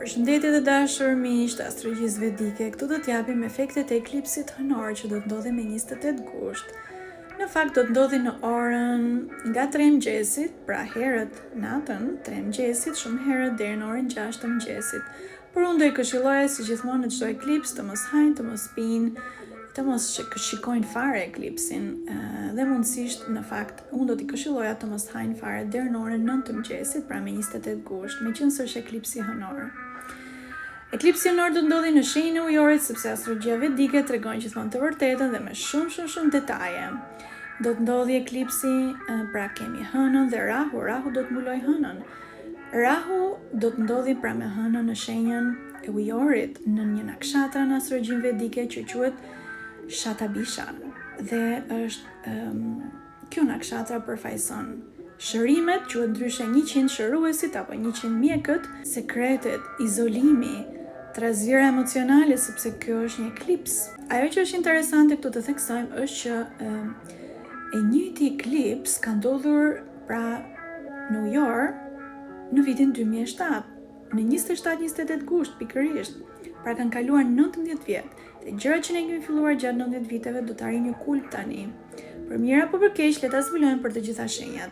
Përshëndetje të dashur miq të astrologjisë vedike. Këtu do t'japim efektet e eklipsit hënor që do të ndodhi me 28 gusht. Në fakt do të ndodhi në orën nga 3 mëngjesit, pra herët natën 3 mëngjesit, shumë herët deri në orën 6 të mëngjesit. Por unë do i këshilloja si gjithmonë në çdo eklips të mos hajnë, të mos pinë, të mos shikojnë fare eklipsin dhe mundësisht në fakt unë do t'i këshilloja të mos hajnë fare deri në orën 9 të mëngjesit, pra me 28 gusht, meqenëse është eklipsi hënor. Eklipsi hënor do të ndodhi në shenjën e ujorit sepse astrologjia vedike tregon gjithmonë të vërtetën dhe me shumë detaje. Do të ndodhi eklipsi, pra kemi hënën dhe Rahu. Rahu do të mbulojë hënën. Rahu do të ndodhi pra me hënën në shenjën e ujorit në një nakshatra në astrologjinë vedike që quhet Shatabisha dhe është kjo nakshatra përfaqëson shërimet, quhet ndryshe 100 shëruesit apo 100 mjekët, sekretet, izolimi, trazira emocionale, sepse kjo është një eklips. Ajo që është interesante këtu të theksojmë është që e njëjti eklips ka ndodhur pra në ujor në vitin 2007, në 27-28 gusht pikërisht. Pra kanë kaluar 19 vjet. Dhe gjërat që ne kemi filluar gjatë 19 viteve do të arrijë një kulm tani. Për mirë apo për keq, le ta zbulojmë për të gjitha shenjat.